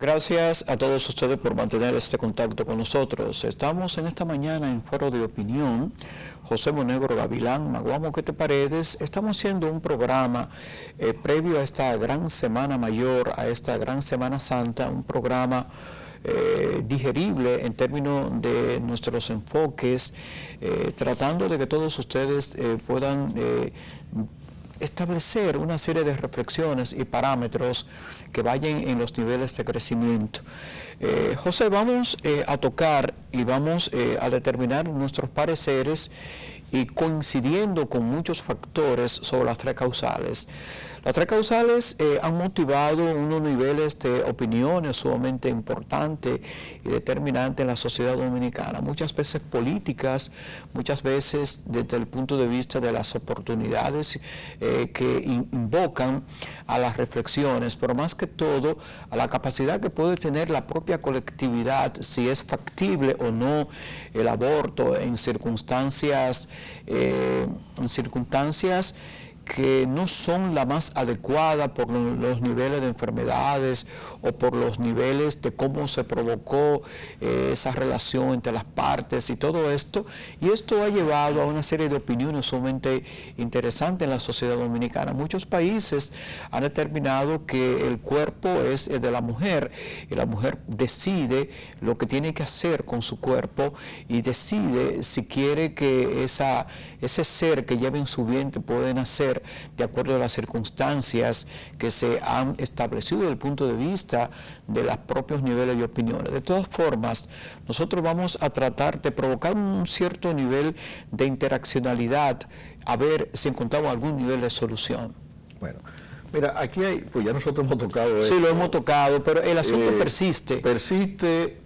Gracias a todos ustedes por mantener este contacto con nosotros. Estamos en esta mañana en Foro de Opinión. José Monegro Gavilán, Magua Moquete Paredes. Estamos haciendo un programa previo a esta gran Semana Mayor, a esta gran Semana Santa, un programa digerible en términos de nuestros enfoques, tratando de que todos ustedes puedan establecer una serie de reflexiones y parámetros que vayan en los niveles de crecimiento. José, vamos a tocar y vamos a determinar nuestros pareceres y coincidiendo con muchos factores sobre las tres causales. Las tres causales han motivado unos niveles de opiniones sumamente importantes y determinantes en la sociedad dominicana, muchas veces políticas, muchas veces desde el punto de vista de las oportunidades que invocan a las reflexiones, pero más que todo a la capacidad que puede tener la propia colectividad, si es factible o no el aborto en circunstancias que no son la más adecuada por los niveles de enfermedades o por los niveles de cómo se provocó esa relación entre las partes y todo esto. Y esto ha llevado a una serie de opiniones sumamente interesantes en la sociedad dominicana. Muchos países han determinado que el cuerpo es de la mujer y la mujer decide lo que tiene que hacer con su cuerpo y decide si quiere que ese ser que lleva en su vientre puede nacer de acuerdo a las circunstancias que se han establecido desde el punto de vista de los propios niveles de opiniones. De todas formas, nosotros vamos a tratar de provocar un cierto nivel de interaccionalidad, a ver si encontramos algún nivel de solución. Bueno, mira, aquí hay, pues ya nosotros hemos tocado esto. Sí, lo hemos tocado, pero el asunto persiste. Persiste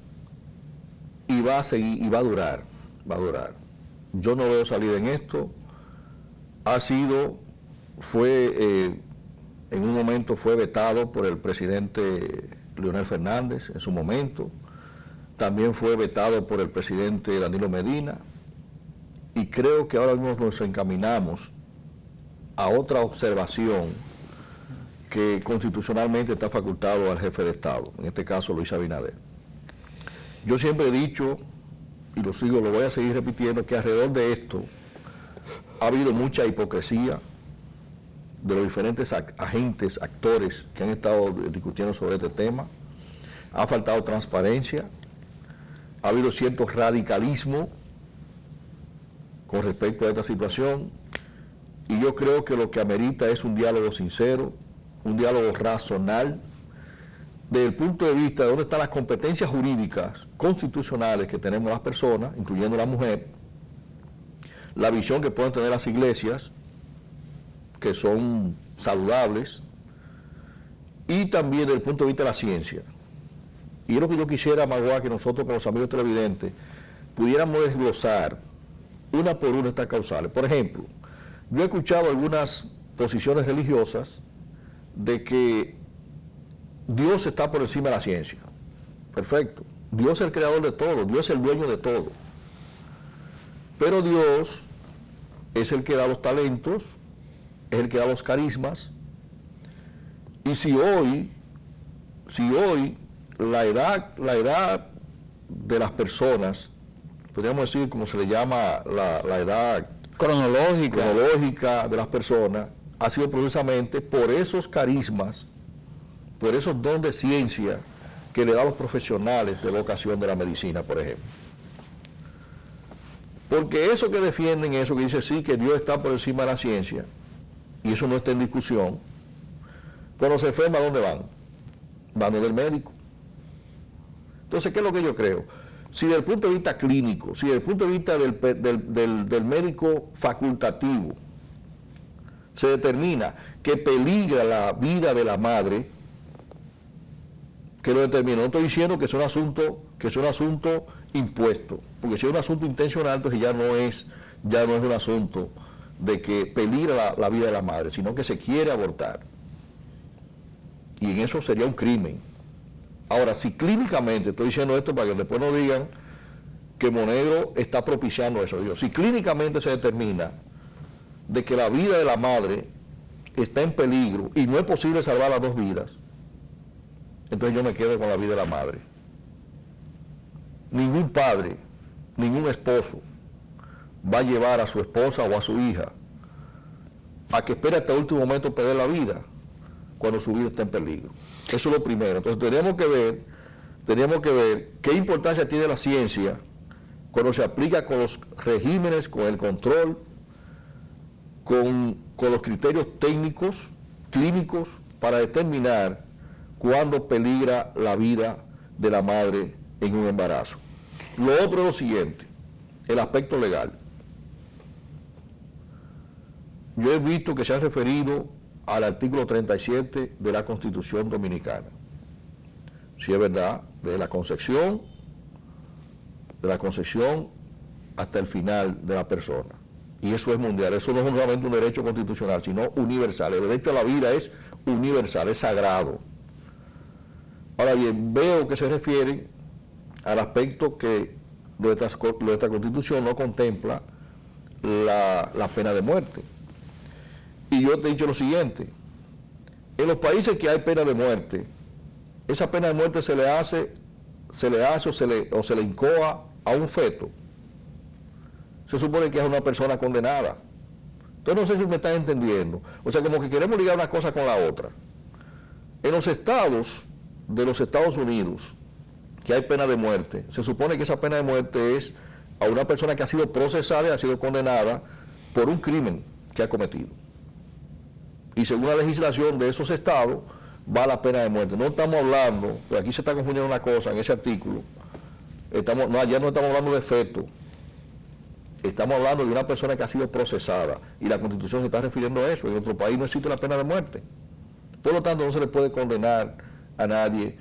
y va a seguir, y va a durar, Yo no veo salida en esto. En un momento fue vetado por el presidente Leonel Fernández, en su momento. También fue vetado por el presidente Danilo Medina. Y creo que ahora mismo nos encaminamos a otra observación que constitucionalmente está facultado al jefe de Estado, en este caso Luis Abinader. Yo siempre he dicho, y lo voy a seguir repitiendo, que alrededor de esto ha habido mucha hipocresía de los diferentes agentes, actores que han estado discutiendo sobre este tema. Ha faltado transparencia, ha habido cierto radicalismo con respecto a esta situación, y yo creo que lo que amerita es un diálogo sincero, un diálogo racional, desde el punto de vista de dónde están las competencias jurídicas constitucionales que tenemos las personas, incluyendo la mujer, la visión que pueden tener las iglesias, que son saludables, y también desde el punto de vista de la ciencia. Y es lo que yo quisiera, Magua, que nosotros con los amigos televidentes pudiéramos desglosar una por una estas causales. Por ejemplo, yo he escuchado algunas posiciones religiosas de que Dios está por encima de la ciencia. Perfecto. Dios es el creador de todo, Dios es el dueño de todo. Pero Dios es el que da los talentos, es el que da los carismas. Y si hoy la edad de las personas, podríamos decir como se le llama la edad cronológica de las personas, ha sido precisamente por esos carismas, por esos dones de ciencia que le dan los profesionales de vocación de la medicina, por ejemplo. Porque eso que defienden, eso que dice sí, que Dios está por encima de la ciencia, y eso no está en discusión, cuando se enferma, ¿a dónde van? Van del médico. Entonces, ¿qué es lo que yo creo? Si desde el punto de vista clínico, si desde el punto de vista del médico facultativo se determina que peligra la vida de la madre, que lo determina. No estoy diciendo que es un asunto impuesto, porque si es un asunto intencional, entonces ya no es un asunto de que peligra la vida de la madre, sino que se quiere abortar. Y en eso sería un crimen. Ahora, si clínicamente, estoy diciendo esto para que después no digan que Monegro está propiciando eso, si clínicamente se determina de que la vida de la madre está en peligro y no es posible salvar las dos vidas, entonces yo me quedo con la vida de la madre. Ningún padre, ningún esposo va a llevar a su esposa o a su hija a que espere hasta el último momento perder la vida cuando su vida está en peligro. Eso es lo primero. Entonces teníamos que ver qué importancia tiene la ciencia cuando se aplica con los regímenes, con el control, con los criterios técnicos, clínicos, para determinar cuándo peligra la vida de la madre en un embarazo. Lo otro es lo siguiente, el aspecto legal. Yo he visto que se ha referido al artículo 37 de la Constitución Dominicana. Si es verdad, desde la concepción hasta el final de la persona. Y eso es mundial, eso no es solamente un derecho constitucional, sino universal. El derecho a la vida es universal, es sagrado. Ahora bien, veo que se refiere al aspecto que nuestra Constitución no contempla la pena de muerte. Y yo te he dicho lo siguiente, en los países que hay pena de muerte, esa pena de muerte se le hace o se le incoa a un feto. Se supone que es una persona condenada. Entonces no sé si me están entendiendo. O sea, como que queremos ligar una cosa con la otra. En los estados de los Estados Unidos, que hay pena de muerte, se supone que esa pena de muerte es a una persona que ha sido procesada y ha sido condenada por un crimen que ha cometido. Y según la legislación de esos estados, va la pena de muerte. No estamos hablando, pues aquí se está confundiendo una cosa en ese artículo, ya no estamos hablando de feto, estamos hablando de una persona que ha sido procesada, y la Constitución se está refiriendo a eso. En nuestro país no existe la pena de muerte. Por lo tanto, no se le puede condenar a nadie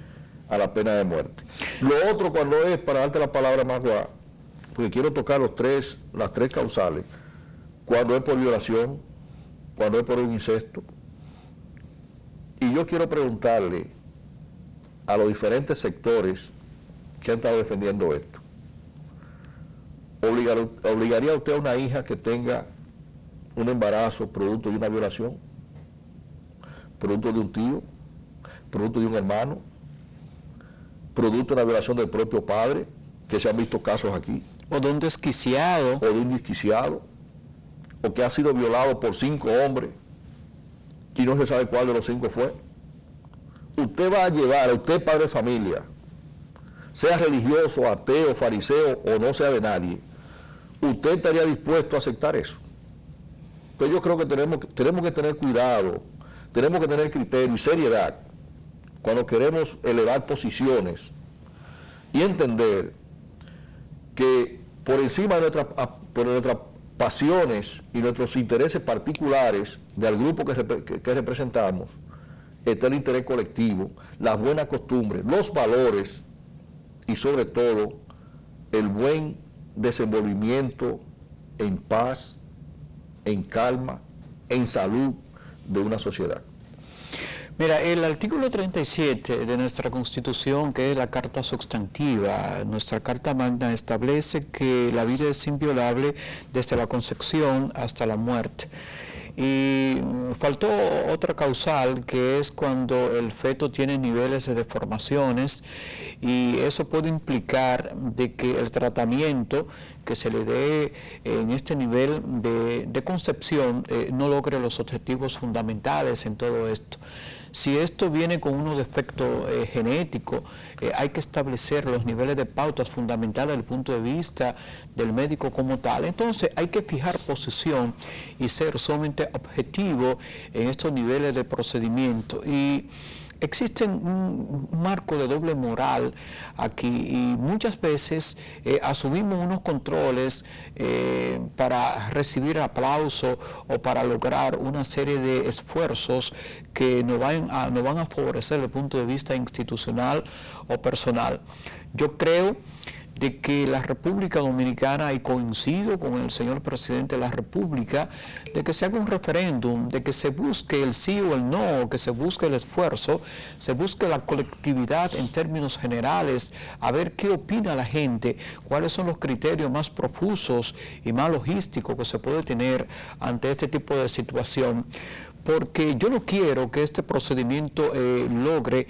a la pena de muerte. Lo otro, cuando es, para darte la palabra más guay, porque quiero tocar las tres causales, cuando es por violación, cuando es por un incesto. Y yo quiero preguntarle a los diferentes sectores que han estado defendiendo esto, ¿obligaría usted a una hija que tenga un embarazo producto de una violación, producto de un tío, producto de un hermano, producto de una violación del propio padre, que se han visto casos aquí? O de un desquiciado. O de un desquiciado, o que ha sido violado por 5 hombres y no se sabe cuál de los 5 fue. Usted va a llevar, usted padre de familia, sea religioso, ateo, fariseo o no sea de nadie, ¿usted estaría dispuesto a aceptar eso? Entonces yo creo que tenemos que tener cuidado, tenemos que tener criterio y seriedad cuando queremos elevar posiciones y entender que por encima de nuestras pasiones y nuestros intereses particulares del grupo que representamos está el interés colectivo, las buenas costumbres, los valores y sobre todo el buen desenvolvimiento en paz, en calma, en salud de una sociedad. Mira, el artículo 37 de nuestra Constitución, que es la Carta Sustantiva, nuestra Carta Magna, establece que la vida es inviolable desde la concepción hasta la muerte. Y faltó otra causal, que es cuando el feto tiene niveles de deformaciones, y eso puede implicar de que el tratamiento que se le dé en este nivel de concepción no logre los objetivos fundamentales en todo esto. Si esto viene con unos defectos genéticos, hay que establecer los niveles de pautas fundamentales desde el punto de vista del médico como tal. Entonces hay que fijar posición y ser sumamente objetivo en estos niveles de procedimiento. Y existe un marco de doble moral aquí, y muchas veces asumimos unos controles para recibir aplauso o para lograr una serie de esfuerzos que nos van a favorecer desde el punto de vista institucional o personal. Yo creo de que la República Dominicana, y coincido con el señor presidente de la República, de que se haga un referéndum, de que se busque el sí o el no, que se busque el esfuerzo, se busque la colectividad en términos generales, a ver qué opina la gente, cuáles son los criterios más profusos y más logísticos que se puede tener ante este tipo de situación. porque yo no quiero que este procedimiento logre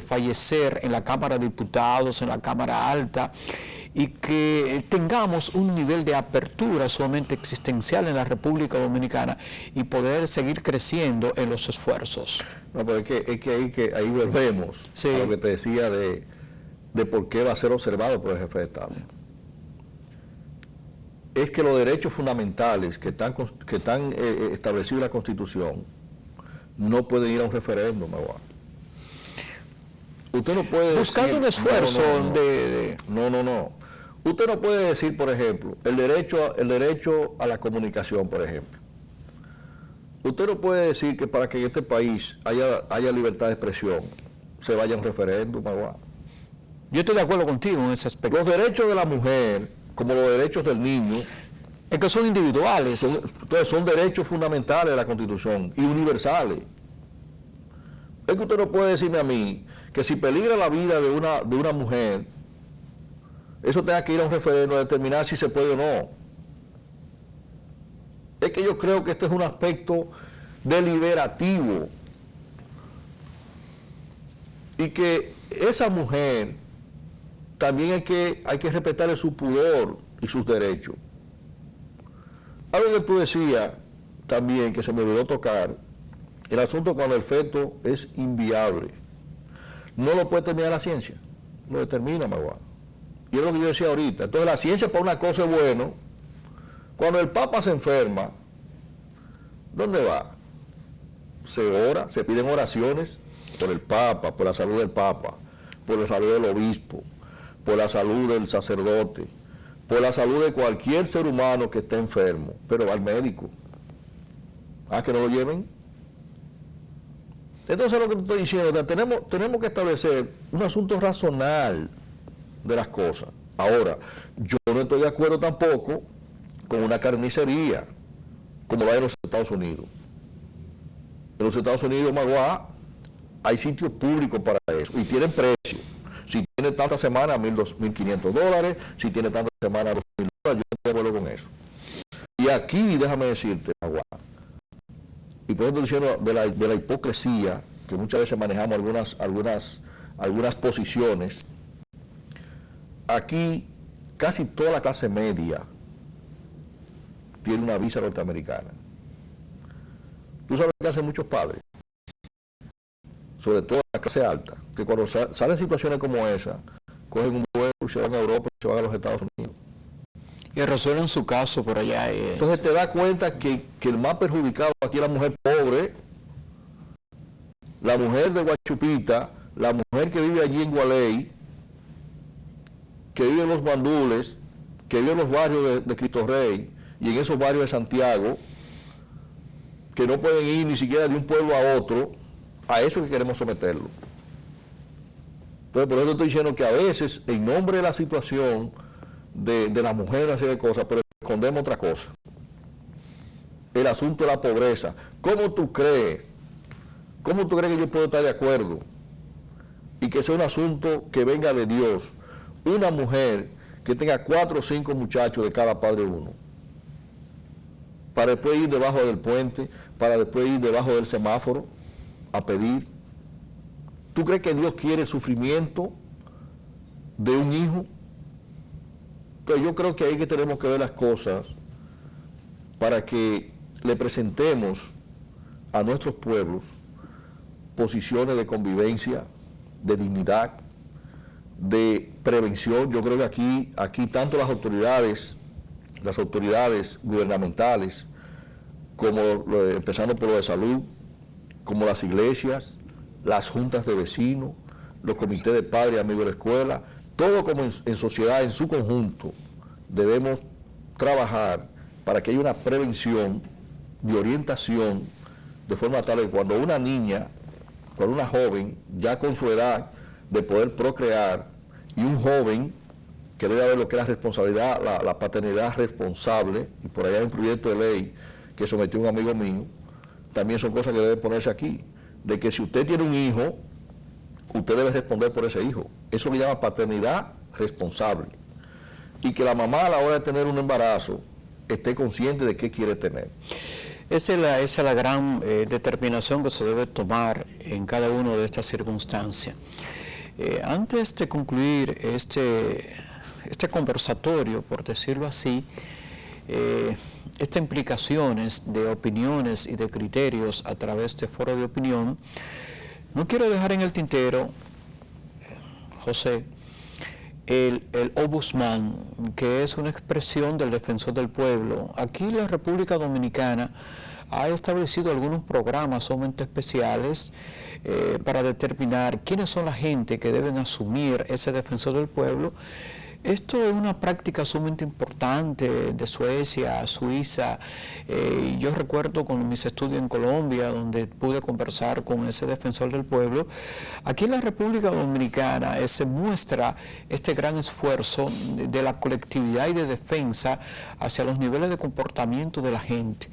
fallecer en la Cámara de Diputados, en la Cámara Alta, y que tengamos un nivel de apertura solamente existencial en la República Dominicana y poder seguir creciendo en los esfuerzos. No, pero es que ahí volvemos a lo que te decía de por qué va a ser observado por el jefe de Estado. Es que los derechos fundamentales que están establecidos en la Constitución no pueden ir a un referéndum, Magua. Usted no puede buscando decir, un esfuerzo no. Usted no puede decir, por ejemplo, el derecho a la comunicación, por ejemplo. Usted no puede decir que para que en este país haya libertad de expresión se vaya a un referéndum, Magua. Yo estoy de acuerdo contigo en ese aspecto. Los derechos de la mujer, como los derechos del niño, es que son individuales. Entonces son derechos fundamentales de la Constitución y universales. Es que usted no puede decirme a mí que si peligra la vida de una mujer, eso tenga que ir a un referéndum a determinar si se puede o no. Es que yo creo que este es un aspecto deliberativo y que esa mujer también hay que respetarle su pudor y sus derechos. Algo que tú decías también, que se me olvidó tocar, el asunto cuando el feto es inviable. No lo puede determinar la ciencia, lo determina Magua. Y es lo que yo decía ahorita. Entonces la ciencia para una cosa es bueno. Cuando el Papa se enferma, ¿dónde va? Se ora, se piden oraciones por el Papa, por la salud del Papa, por la salud del obispo, por la salud del sacerdote, por la salud de cualquier ser humano que esté enfermo, pero al médico. Que no lo lleven. Entonces lo que te estoy diciendo, tenemos que establecer un asunto racional de las cosas. Ahora, yo no estoy de acuerdo tampoco con una carnicería como la de los Estados Unidos. En los Estados Unidos, Magua, hay sitios públicos para eso y tienen precio. Si tiene tantas semanas, $1,500, si tiene tantas semanas, $2,000, yo estoy de acuerdo con eso. Y aquí, déjame decirte, Magua, y por eso estoy diciendo de la hipocresía, que muchas veces manejamos algunas posiciones, aquí casi toda la clase media tiene una visa norteamericana. Tú sabes que hacen muchos padres, sobre todo la clase alta, que cuando salen situaciones como esa, cogen un vuelo y se van a Europa y se van a los Estados Unidos. Y resuelven su caso por allá. Entonces te das cuenta que el más perjudicado aquí es la mujer pobre, la mujer de Guachupita, la mujer que vive allí en Gualey, que vive en los Guandules, que vive en los barrios de Cristo Rey y en esos barrios de Santiago, que no pueden ir ni siquiera de un pueblo a otro. A eso que queremos someterlo. Entonces, por eso estoy diciendo que a veces, en nombre de la situación de la mujer, una serie de cosas, pero escondemos otra cosa. El asunto de la pobreza. ¿Cómo tú crees que yo puedo estar de acuerdo? Y que sea un asunto que venga de Dios. Una mujer que tenga 4 o 5 muchachos de cada padre uno. Para después ir debajo del puente, para después ir debajo del semáforo a pedir. ¿Tú crees que Dios quiere el sufrimiento de un hijo? Entonces yo creo que ahí que tenemos que ver las cosas para que le presentemos a nuestros pueblos posiciones de convivencia, de dignidad, de prevención. Yo creo que aquí tanto las autoridades gubernamentales, como empezando por lo de salud, como las iglesias, las juntas de vecinos, los comités de padres y amigos de la escuela, todo como en sociedad, en su conjunto, debemos trabajar para que haya una prevención de orientación, de forma tal que cuando una niña, cuando una joven, ya con su edad de poder procrear, y un joven que debe haber lo que es la responsabilidad, la paternidad responsable, y por allá hay un proyecto de ley que sometió un amigo mío, también son cosas que deben ponerse aquí, de que si usted tiene un hijo, usted debe responder por ese hijo. Eso le llama paternidad responsable. Y que la mamá a la hora de tener un embarazo esté consciente de qué quiere tener. Esa es la gran determinación que se debe tomar en cada una de estas circunstancias. Antes de concluir este conversatorio, por decirlo así, estas implicaciones de opiniones y de criterios a través de foro de opinión, no quiero dejar en el tintero, José, el ombudsman, que es una expresión del defensor del pueblo. Aquí la República Dominicana ha establecido algunos programas sumamente especiales para determinar quiénes son la gente que deben asumir ese defensor del pueblo. Esto es una práctica sumamente importante de Suecia, Suiza. Yo recuerdo con mis estudios en Colombia, donde pude conversar con ese defensor del pueblo. Aquí en la República Dominicana se muestra este gran esfuerzo de la colectividad y de defensa hacia los niveles de comportamiento de la gente.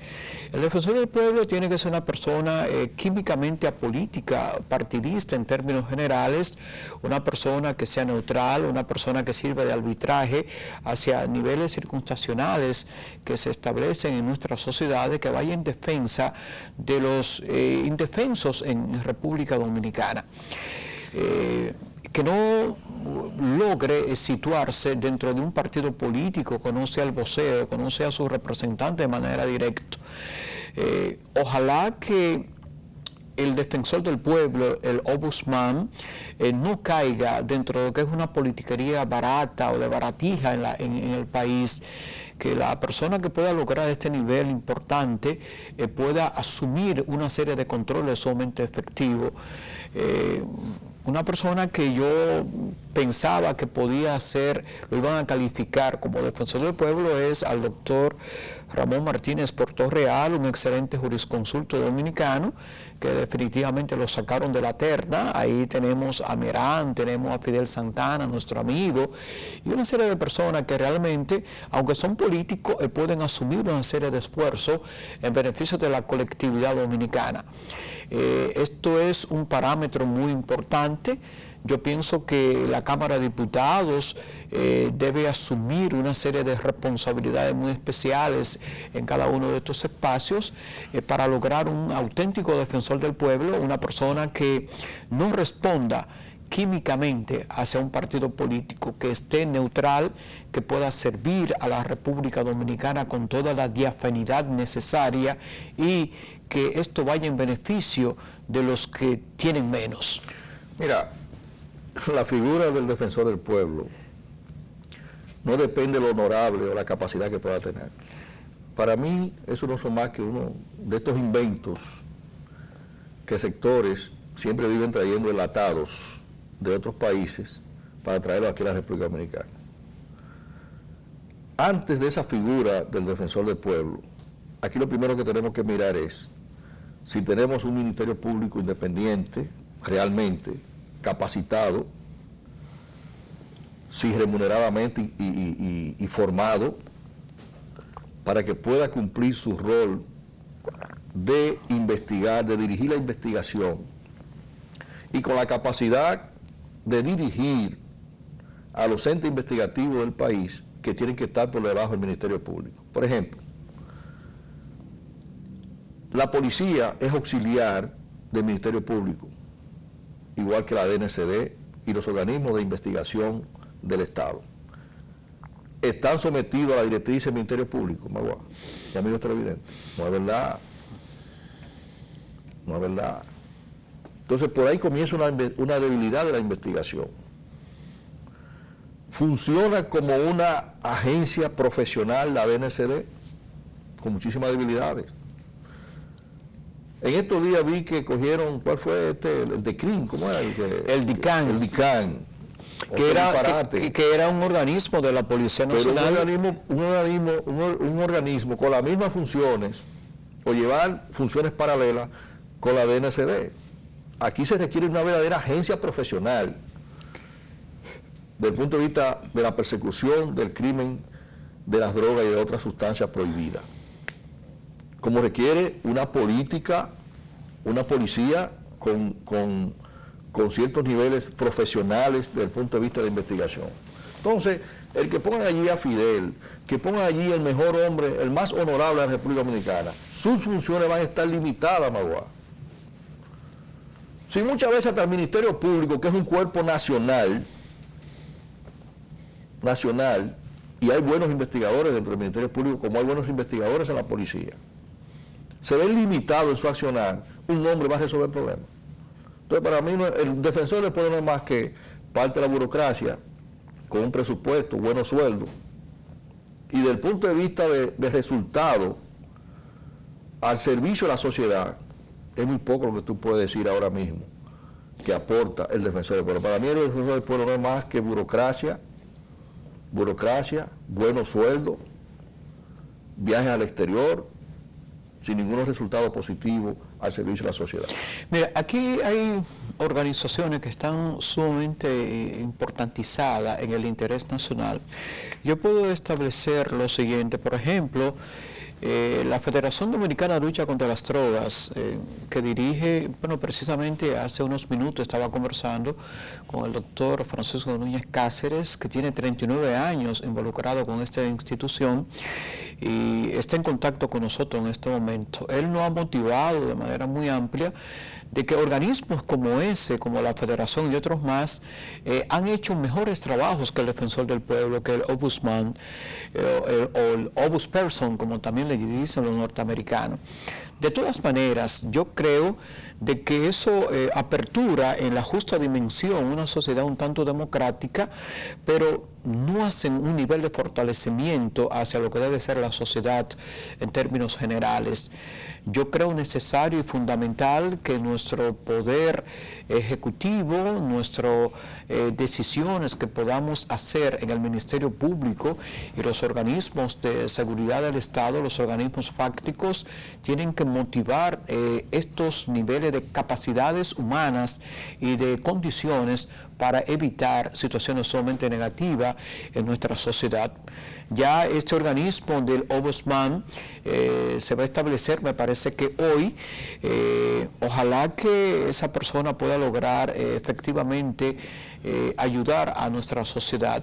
El defensor del pueblo tiene que ser una persona químicamente apolítica, partidista en términos generales, una persona que sea neutral, una persona que sirva de arbitraje hacia niveles circunstanciales que se establecen en nuestras sociedades, que vaya en defensa de los indefensos en República Dominicana. Que no logre situarse dentro de un partido político, conoce al vocero, conoce a su representante de manera directa. Ojalá que el defensor del pueblo, el ombudsman, no caiga dentro de lo que es una politiquería barata o de baratija en el país, que la persona que pueda lograr este nivel importante pueda asumir una serie de controles sumamente efectivos. Una persona que yo pensaba que podía ser, lo iban a calificar como defensor del pueblo, es al doctor Ramón Martínez Portorreal, un excelente jurisconsulto dominicano, que definitivamente lo sacaron de la terna. Ahí tenemos a Merán, tenemos a Fidel Santana, nuestro amigo, y una serie de personas que realmente, aunque son políticos, pueden asumir una serie de esfuerzos en beneficio de la colectividad dominicana. Esto es un parámetro muy importante. Yo pienso que la Cámara de Diputados debe asumir una serie de responsabilidades muy especiales en cada uno de estos espacios para lograr un auténtico defensor del pueblo, una persona que no responda químicamente hacia un partido político, que esté neutral, que pueda servir a la República Dominicana con toda la diafanidad necesaria y que esto vaya en beneficio de los que tienen menos. Mira, la figura del defensor del pueblo no depende de lo honorable o la capacidad que pueda tener. Para mí, eso no son más que uno de estos inventos que sectores siempre viven trayendo enlatados de otros países para traerlos aquí a la República Dominicana. Antes de esa figura del defensor del pueblo, aquí lo primero que tenemos que mirar es si tenemos un Ministerio Público independiente, realmente capacitado, sí remuneradamente y formado, para que pueda cumplir su rol de investigar, de dirigir la investigación, y con la capacidad de dirigir a los entes investigativos del país que tienen que estar por debajo del Ministerio Público. Por ejemplo, la policía es auxiliar del Ministerio Público, igual que la DNCD y los organismos de investigación del Estado. Están sometidos a la directriz del Ministerio Público, Magua y amigos televidentes. No es verdad. No es verdad. Entonces, por ahí comienza una debilidad de la investigación. Funciona como una agencia profesional, la DNCD, con muchísimas debilidades. En estos días vi que cogieron, ¿cuál fue el DICRIN? ¿Cómo era? El DICAN. El DICAN. Que era un organismo de la Policía Nacional. Un organismo con las mismas funciones, o llevar funciones paralelas con la DNCD. Aquí se requiere una verdadera agencia profesional desde el punto de vista de la persecución del crimen, de las drogas y de otras sustancias prohibidas. Como requiere una política, una policía con ciertos niveles profesionales desde el punto de vista de investigación. Entonces, El que pongan allí a Fidel, que pongan allí el mejor hombre, el más honorable de la República Dominicana, sus funciones van a estar limitadas, Magua. Si muchas veces hasta el Ministerio Público, que es un cuerpo nacional, y hay buenos investigadores dentro del Ministerio Público, como hay buenos investigadores en la policía, se ve limitado en su accionar, un hombre va a resolver el problema. Entonces, para mí, el defensor del pueblo no es más que parte de la burocracia, con un presupuesto, buenos sueldos, y desde el punto de vista de resultado al servicio de la sociedad, es muy poco lo que tú puedes decir ahora mismo que aporta el defensor del pueblo. Para mí el defensor del pueblo no es más que burocracia, buenos sueldos, viajes al exterior, sin ningún resultado positivo al servicio de la sociedad. Mira, aquí hay organizaciones que están sumamente importantizadas en el interés nacional. Yo puedo establecer lo siguiente, por ejemplo, la Federación Dominicana de Lucha contra las Drogas, que dirige, bueno, precisamente hace unos minutos estaba conversando con el doctor Francisco Núñez Cáceres, que tiene 39 años involucrado con esta institución y está en contacto con nosotros en este momento. Él nos ha motivado de manera muy amplia de que organismos como ese, como la Federación y otros más, han hecho mejores trabajos que el Defensor del Pueblo, que el Ombudsman, o el Ombudsperson, como también le dicen los norteamericanos. De todas maneras, yo creo de que eso apertura en la justa dimensión una sociedad un tanto democrática, pero no hacen un nivel de fortalecimiento hacia lo que debe ser la sociedad en términos generales. Yo creo necesario y fundamental que nuestro poder ejecutivo, nuestras decisiones que podamos hacer en el Ministerio Público y los organismos de seguridad del Estado, los organismos fácticos, tienen que motivar estos niveles de capacidades humanas y de condiciones para evitar situaciones sumamente negativas en nuestra sociedad. Ya este organismo del Ombudsman se va a establecer, me parece que hoy, ojalá que esa persona pueda lograr efectivamente ayudar a nuestra sociedad.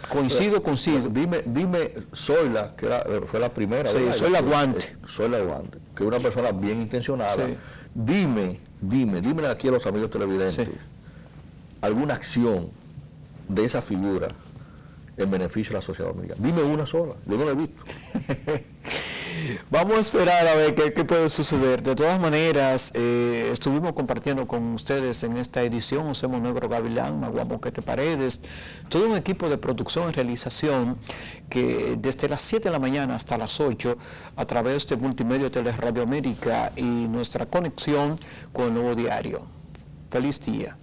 Coincido. Dime, Zoila, que fue la primera. Sí, Zoila Guante. Zoila Guante, que es una persona bien intencionada. Sí. Dime aquí a los amigos televidentes, sí, alguna acción de esa figura en beneficio de la sociedad dominicana. Dime una sola, yo no la he visto. Vamos a esperar a ver qué puede suceder. De todas maneras, estuvimos compartiendo con ustedes en esta edición José Monegro Gavilán, Magua Moquete Paredes, todo un equipo de producción y realización que desde las 7 de la mañana hasta las 8, a través de Multimedia Teleradio América y nuestra conexión con el Nuevo Diario. Feliz día.